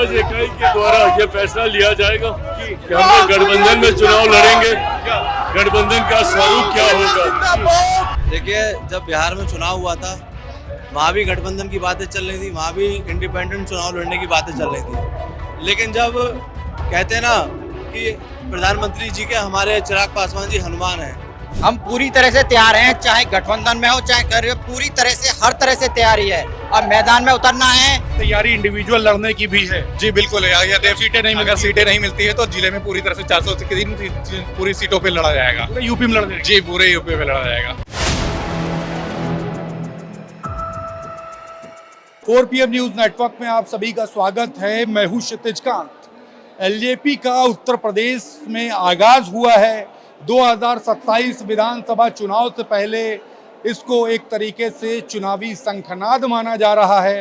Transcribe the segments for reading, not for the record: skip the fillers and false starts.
आज इकाई के द्वारा ये फैसला लिया जाएगा कि हम लोग गठबंधन में चुनाव लड़ेंगे। गठबंधन का स्वरूप क्या होगा? देखिए, जब बिहार में चुनाव हुआ था वहाँ भी गठबंधन की बातें चल रही थी, वहाँ भी इंडिपेंडेंट चुनाव लड़ने की बातें चल रही थी। लेकिन जब कहते हैं ना कि प्रधानमंत्री जी के हमारे चिराग पासवान जी हनुमान हैं, हम पूरी तरह से तैयार हैं, चाहे गठबंधन में हो चाहे कर, पूरी तरह से हर तरह से तैयारी है। अब मैदान में उतरना है। तैयारी इंडिविजुअल लड़ने की भी है। जी बिल्कुल है। अगर सीटें नहीं मिलती है तो जिले में पूरी तरह से 400 की पूरी सीटों पे लड़ा जाएगा। यूपी में लड़ा जाएगा। जी पूरे यूपी में लड़ा जाएगा। 4 PM न्यूज नेटवर्क में आप सभी का स्वागत है। मैं हूं क्षितिज कांत। एलजेपी का उत्तर प्रदेश में आगाज हुआ है। 2027 विधानसभा चुनाव से पहले इसको एक तरीके से चुनावी शंखनाद माना जा रहा है।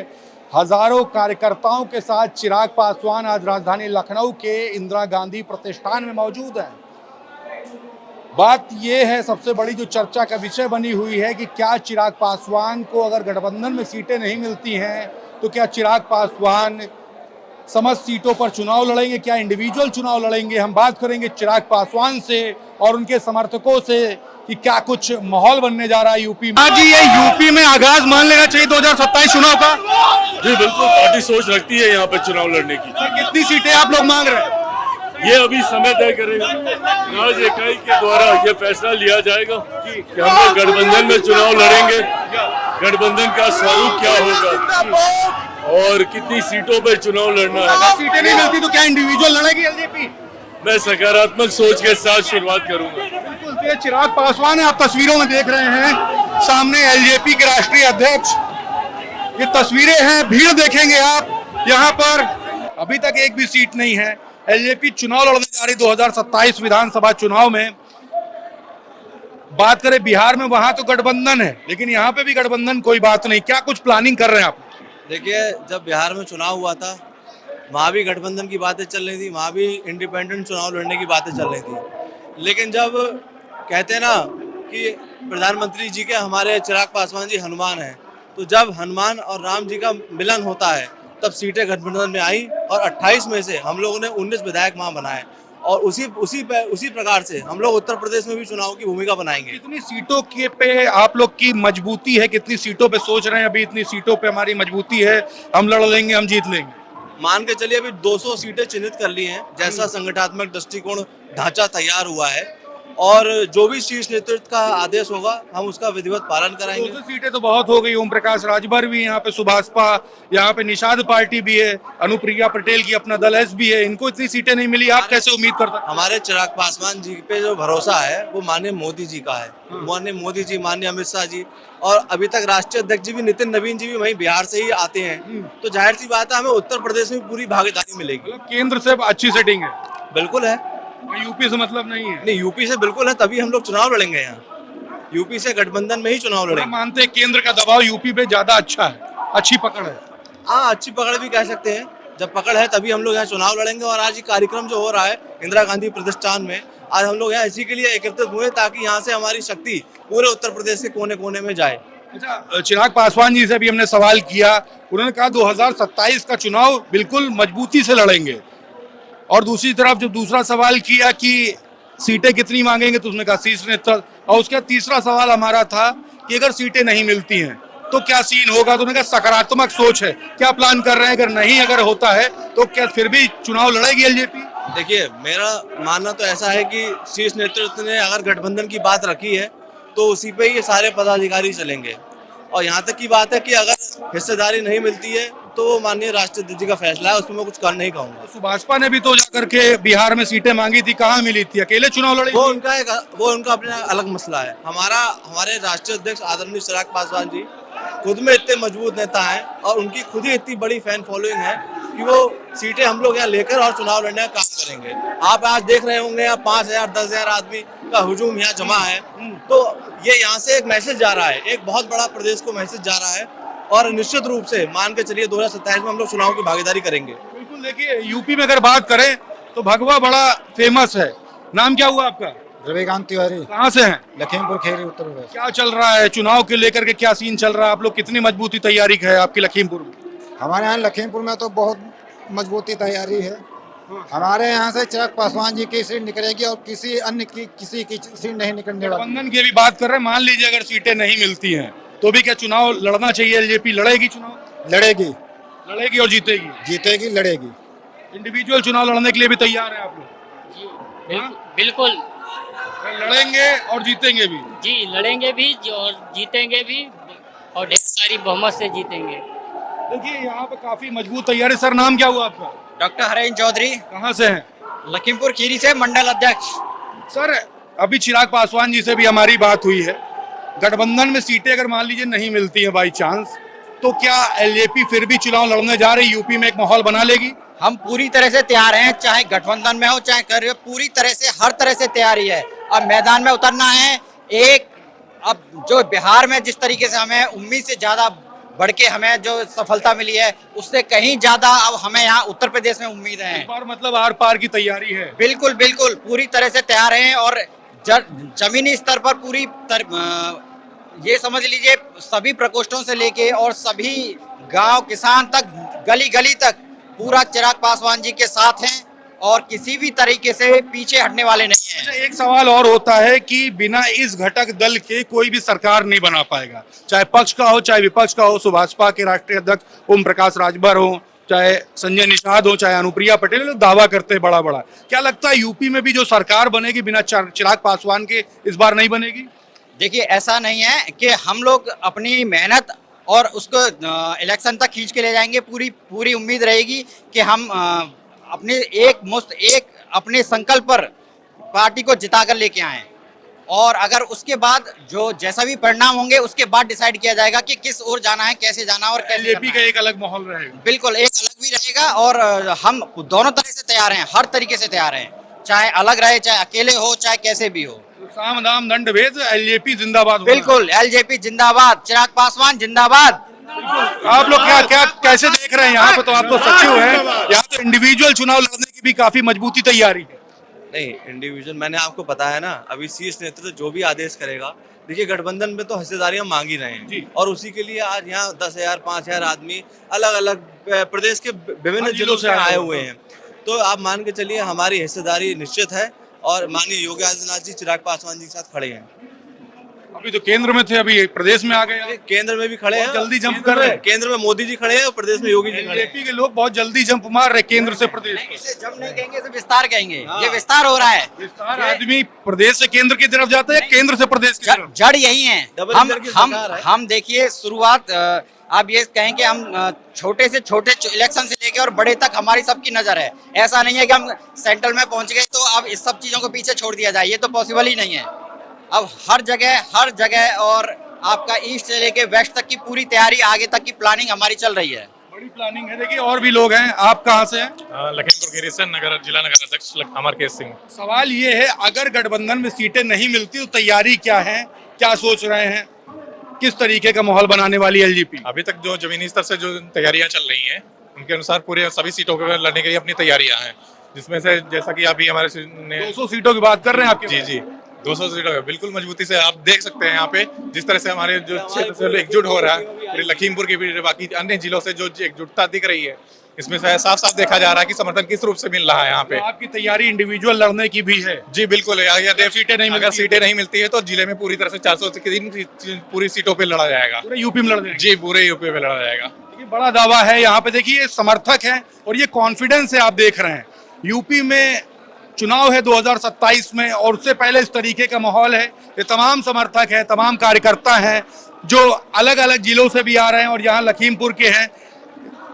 हजारों कार्यकर्ताओं के साथ चिराग पासवान आज राजधानी लखनऊ के इंदिरा गांधी प्रतिष्ठान में मौजूद हैं। बात यह है, सबसे बड़ी जो चर्चा का विषय बनी हुई है कि क्या चिराग पासवान को अगर गठबंधन में सीटें नहीं मिलती हैं तो क्या चिराग पासवान समस्त सीटों पर चुनाव लड़ेंगे, क्या इंडिविजुअल चुनाव लड़ेंगे। हम बात करेंगे चिराग पासवान से और उनके समर्थकों से कि क्या कुछ माहौल बनने जा रहा है यूपी में। जी, ये यूपी में आगाज मान लेना चाहिए 2027 चुनाव का। जी बिल्कुल, पार्टी सोच रखती है यहाँ पे चुनाव लड़ने की। कितनी सीटें आप लोग मांग रहे हैं? ये अभी समय तय करेगा। आज इकाई के द्वारा ये फैसला लिया जाएगा कि हम लोग गठबंधन में चुनाव लड़ेंगे। गठबंधन का स्वरूप क्या होगा और कितनी सीटों पर चुनाव लड़ना है। अगर सीटें नहीं मिलती तो क्या इंडिविजुअल लड़ेगी एलजेपी? मैं सकारात्मक सोच के साथ शुरुआत करूंगा। बिल्कुल, ये चिराग पासवान है, आप तस्वीरों में देख रहे हैं सामने एलजेपी के राष्ट्रीय अध्यक्ष। ये तस्वीरें हैं, भीड़ देखेंगे आप यहाँ पर। अभी तक एक भी सीट नहीं है। एलजेपी चुनाव लड़ने जा रही 2027 विधानसभा चुनाव में। बात करें बिहार में, वहां तो गठबंधन है, लेकिन यहाँ पे भी गठबंधन कोई बात नहीं। क्या कुछ प्लानिंग कर रहे हैं आप? देखिए, जब बिहार में चुनाव हुआ था वहाँ भी गठबंधन की बातें चल रही थी, वहाँ भी इंडिपेंडेंट चुनाव लड़ने की बातें चल रही थी। लेकिन जब कहते हैं ना कि प्रधानमंत्री जी के हमारे चिराग पासवान जी हनुमान हैं, तो जब हनुमान और राम जी का मिलन होता है तब सीटें गठबंधन में आई और 28 में से हम लोगों ने 19 विधायक वहाँ बनाए और उसी प्रकार से हम लोग उत्तर प्रदेश में भी चुनाव की भूमिका बनाएंगे। कितनी सीटों के पे आप लोग की मजबूती है? कितनी सीटों पे सोच रहे हैं? अभी इतनी सीटों पे हमारी मजबूती है, हम लड़ लेंगे, हम जीत लेंगे। मान के चलिए अभी 200 सीटें चिन्हित कर ली हैं, जैसा संगठनात्मक दृष्टिकोण ढांचा तैयार हुआ है और जो भी शीर्ष नेतृत्व का आदेश होगा हम उसका विधिवत पालन कराएंगे। 200 सीटें तो बहुत हो गई। ओम प्रकाश राजभर भी यहाँ पे, सुभाषपा, यहाँ पे निषाद पार्टी भी है, अनुप्रिया पटेल की अपना दल एस भी है। इनको इतनी सीटें नहीं मिली, आप कैसे उम्मीद करते हैं? हमारे चिराग पासवान जी पे जो भरोसा है वो माननीय मोदी जी का है। माननीय मोदी जी, माननीय अमित शाह जी और अभी तक राष्ट्रीय अध्यक्ष जी भी नितिन नवीन जी भी वहीं बिहार से ही आते हैं, तो जाहिर सी बात है हमें उत्तर प्रदेश में पूरी भागीदारी मिलेगी। केंद्र से अच्छी सेटिंग है? बिल्कुल है। यूपी से मतलब नहीं है? नहीं, यूपी से बिल्कुल है, तभी हम लोग चुनाव लड़ेंगे यहाँ। यूपी से गठबंधन में ही चुनाव लड़ेंगे। मानते हैं केंद्र का दबाव यूपी पे ज्यादा अच्छा है, अच्छी पकड़ है। हाँ, अच्छी पकड़ भी कह सकते हैं। जब पकड़ है तभी हम लोग यहाँ चुनाव लड़ेंगे। और आज ये कार्यक्रम जो हो रहा है इंदिरा गांधी प्रतिष्ठान में, आज हम लोग यहाँ इसी के लिए एकत्रित हुए ताकि यहाँ से हमारी शक्ति पूरे उत्तर प्रदेश के कोने कोने में जाए। अच्छा, चिराग पासवान जी से भी हमने सवाल किया, उन्होंने कहा 2027 का चुनाव बिल्कुल मजबूती से लड़ेंगे। और दूसरी तरफ जब दूसरा सवाल किया कि सीटें कितनी मांगेंगे तो उसने कहा शीर्ष नेतृत्व। और उसका तीसरा सवाल हमारा था कि अगर सीटें नहीं मिलती हैं तो क्या सीन होगा, तो उन्होंने कहा सकारात्मक सोच है। क्या प्लान कर रहे हैं? अगर होता है तो क्या फिर भी चुनाव लड़ेगी एलजेपी? देखिए, मेरा मानना तो ऐसा है कि शीर्ष नेतृत्व ने अगर गठबंधन की बात रखी है तो उसी पे ही सारे पदाधिकारी चलेंगे। और यहाँ तक की बात है कि अगर हिस्सेदारी नहीं मिलती है तो वो माननीय राष्ट्रीय अध्यक्ष जी का फैसला है, उसमें मैं कुछ कर नहीं कहूँगा। सुभाषपा ने भी तो जाकर के बिहार में सीटें मांगी थी, कहाँ मिली थी? अकेले चुनाव लड़े? वो उनका अपना अलग मसला है। हमारे राष्ट्रीय अध्यक्ष आदरणीय चिराग पासवान जी खुद में इतने मजबूत नेता हैं और उनकी खुद ही इतनी बड़ी फैन फॉलोइंग है कि वो सीटें हम लोग यहाँ लेकर और चुनाव लड़ने का काम करेंगे। आप आज देख रहे होंगे यहाँ 5,000 10,000 आदमी का हुजूम यहाँ जमा है, तो ये यहाँ से एक मैसेज जा रहा है, एक बहुत बड़ा प्रदेश को मैसेज जा रहा है। और निश्चित रूप से मान के चलिए 2027 में हम लोग चुनाव की भागीदारी करेंगे। बिल्कुल। देखिए, यूपी में अगर बात करें तो भगवा बड़ा फेमस है। नाम क्या हुआ आपका? रविकांत तिवारी। कहाँ से हैं? लखीमपुर खीरी, उत्तर प्रदेश। क्या चल रहा है चुनाव के लेकर के? क्या सीन चल रहा है? आप लोग कितनी मजबूती तैयारी है आपकी लखीमपुर में? हमारे यहाँ लखीमपुर में तो बहुत मजबूती तैयारी है। हमारे यहाँ से चिराग पासवान जी की सीट निकलेगी और किसी अन्य की किसी की सीट नहीं निकलने वाली। गठबंधन की भी बात कर रहे हैं, मान लीजिए अगर सीटें नहीं मिलती हैं तो भी क्या चुनाव लड़ना चाहिए? एलजेपी लड़ेगी चुनाव? लड़ेगी, लड़ेगी और जीतेगी। जीतेगी, लड़ेगी। इंडिविजुअल चुनाव लड़ने के लिए भी तैयार हैं आप लोग? बिल्कुल लड़ेंगे और जीतेंगे भी। जी, लड़ेंगे भी और जीतेंगे भी और ढेर सारी बहुमत से जीतेंगे। देखिए यहाँ पे काफी मजबूत तैयारी। सर नाम क्या हुआ आपका? डॉक्टर हरेंद्र चौधरी, कहाँ से हैं? लखीमपुर खीरी से मंडल अध्यक्ष। सर अभी चिराग पासवान जी से भी हमारी बात हुई है, गठबंधन में सीटें अगर मान लीजिए नहीं मिलती है बाई चांस, तो क्या एलजेपी फिर भी चुनाव लड़ने जा रही, यूपी में एक माहौल बना लेगी? हम पूरी तरह से तैयार हैं, चाहे गठबंधन में हो चाहे कर, पूरी तरह से हर तरह से तैयारी है। अब मैदान में उतरना है। एक अब जो बिहार में जिस तरीके से हमें उम्मीद से ज्यादा बढ़ के हमें जो सफलता मिली है, उससे कहीं ज्यादा अब हमें यहाँ उत्तर प्रदेश में उम्मीद है। इस बार मतलब आर पार की तैयारी है। बिल्कुल बिल्कुल पूरी तरह से तैयार हैं और जमीनी स्तर पर ये समझ लीजिए सभी प्रकोष्ठों से लेके और सभी गांव किसान तक, गली गली तक पूरा चिराग पासवान जी के साथ हैं और किसी भी तरीके से पीछे हटने वाले नहीं हैं। एक सवाल और होता है कि बिना इस घटक दल के कोई भी सरकार नहीं बना पाएगा, चाहे पक्ष का हो चाहे विपक्ष का हो। भाजपा के राष्ट्रीय अध्यक्ष ओम प्रकाश राजभर हो, चाहे संजय निषाद हो, चाहे अनुप्रिया पटेल, लोग दावा करते हैं बड़ा बड़ा। क्या लगता है यूपी में भी जो सरकार बनेगी बिना चिराग पासवान के इस बार नहीं बनेगी? देखिए ऐसा नहीं है कि हम लोग अपनी मेहनत और उसको इलेक्शन तक खींच के ले जाएंगे। पूरी उम्मीद रहेगी कि हम अपने अपने संकल्प पर पार्टी को जिताकर लेके आए और अगर उसके बाद जो जैसा भी परिणाम होंगे उसके बाद डिसाइड किया जाएगा कि किस ओर जाना है, कैसे जाना और कैसे एलजेपी का एक अलग माहौल रहेगा। बिल्कुल एक अलग भी रहेगा और हम दोनों तरह से तैयार हैं, हर तरीके से तैयार हैं, चाहे अलग रहे चाहे अकेले हो चाहे कैसे भी हो। साम दाम दंड भेद, एलजेपी जिंदाबाद। बिल्कुल एलजेपी जिंदाबाद, चिराग पासवान जिंदाबाद। आप लोग क्या कैसे देख रहे हैं यहाँ पे? तो आप तो सचिव हैं, यहाँ तो इंडिविजुअल चुनाव लड़ने की भी काफी मजबूती तैयारी है। नहीं, इंडिविजुअल मैंने आपको बताया ना, अभी शीर्ष नेतृत्व जो भी आदेश करेगा। देखिए गठबंधन में तो हिस्सेदारियां मांग ही रहे हैं और उसी के लिए आज यहाँ 10,000 5,000 आदमी अलग अलग प्रदेश के विभिन्न जिलों से आए हुए हैं। तो आप मान के चलिए हमारी हिस्सेदारी निश्चित है और माननीय योगी आदित्यनाथ जी चिराग पासवान जी के साथ खड़े हैं। अभी तो केंद्र में थे, अभी प्रदेश में आ गए। केंद्र में भी खड़े हैं, जल्दी जंप कर रहे हैं। केंद्र में मोदी जी खड़े हैं और प्रदेश में योगी जी खड़े हैं। एलजेपी के लोग बहुत जल्दी जंप मार रहे केंद्र से प्रदेश। इसे जंप नहीं कहेंगे, इसे विस्तार कहेंगे। ये विस्तार हो रहा है। विस्तार आदमी प्रदेश से केंद्र की तरफ जाता है, केंद्र से प्रदेश की तरफ। जड़ यही है। हम देखिए शुरुआत आप ये कहें कि हम छोटे से छोटे इलेक्शन से लेके और बड़े तक हमारी सबकी नजर है। ऐसा नहीं है कि हम सेंट्रल में पहुंच गए तो अब इस सब चीजों को पीछे छोड़ दिया जाए, ये तो पॉसिबल ही नहीं है। अब हर जगह और आपका ईस्ट से लेके वेस्ट तक की पूरी तैयारी, आगे तक की प्लानिंग हमारी चल रही है। बड़ी प्लानिंग है। देखिए और भी लोग हैं। आप कहाँ से हैं? लखीमपुर खीरी से जिला नगर अध्यक्ष अमरकेश सिंह। सवाल ये है, अगर गठबंधन में सीटें नहीं मिलती तो तैयारी क्या है, क्या सोच रहे हैं, किस तरीके का माहौल बनाने वाली एलजेपी? अभी तक जो जमीनी स्तर से जो तैयारियां चल रही हैं उनके अनुसार पूरे सभी सीटों पर लड़ने के लिए अपनी तैयारियां हैं, जिसमें से जैसा कि अभी हमारे 200 सीटों की बात कर रहे हैं आप? जी 200 सीटों का बिल्कुल मजबूती से आप देख सकते हैं यहाँ पे जिस तरह से हमारे जो क्षेत्र से एकजुट हो रहा है, पूरे लखीमपुर की भी बाकी अन्य जिलों से जो एकजुटता दिख रही है, इसमें से साफ साफ देखा जा रहा है कि समर्थन किस रूप से मिल रहा है यहाँ पे। आपकी तैयारी इंडिविजुअल लड़ने की भी है? जी बिल्कुल है। अगर सीटें नहीं मिलती है तो जिले में पूरी तरह से 400 की पूरी सीटों पे लड़ा जाएगा। पूरे यूपी में लड़ जी पूरे यूपी में लड़ा जाएगा। बड़ा दावा है यहाँ पे। देखिए समर्थक है और ये कॉन्फिडेंस है। आप देख रहे हैं यूपी में चुनाव है 2027 में और उससे पहले इस तरीके का माहौल है। ये तमाम समर्थक है, तमाम कार्यकर्ता हैं जो अलग अलग जिलों से भी आ रहे हैं और यहाँ लखीमपुर के हैं।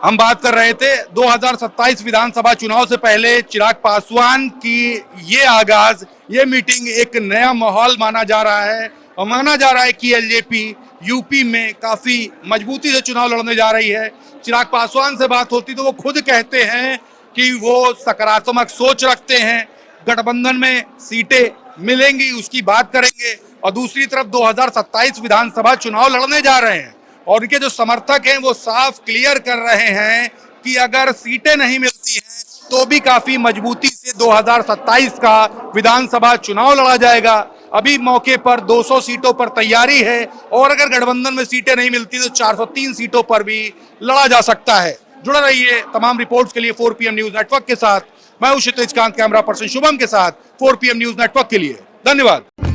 हम बात कर रहे थे 2027 विधानसभा चुनाव से पहले चिराग पासवान की ये आगाज, ये मीटिंग एक नया माहौल माना जा रहा है और माना जा रहा है कि एलजेपी यूपी में काफी मजबूती से चुनाव लड़ने जा रही है। चिराग पासवान से बात होती तो वो खुद कहते हैं कि वो सकारात्मक सोच रखते हैं, गठबंधन में सीटें मिलेंगी उसकी बात करेंगे। और दूसरी तरफ 2027 विधानसभा चुनाव लड़ने जा रहे हैं और उनके जो समर्थक हैं वो साफ क्लियर कर रहे हैं कि अगर सीटें नहीं मिलती हैं तो भी काफी मजबूती से 2027 का विधानसभा चुनाव लड़ा जाएगा। अभी मौके पर 200 सीटों पर तैयारी है और अगर गठबंधन में सीटें नहीं मिलती तो 403 सीटों पर भी लड़ा जा सकता है। जुड़ा रहिए तमाम रिपोर्ट्स के लिए 4 PM न्यूज नेटवर्क के साथ। मैं हूं क्षितिज कांत, कैमरा पर्सन शुभम के साथ 4 PM न्यूज नेटवर्क के लिए। धन्यवाद।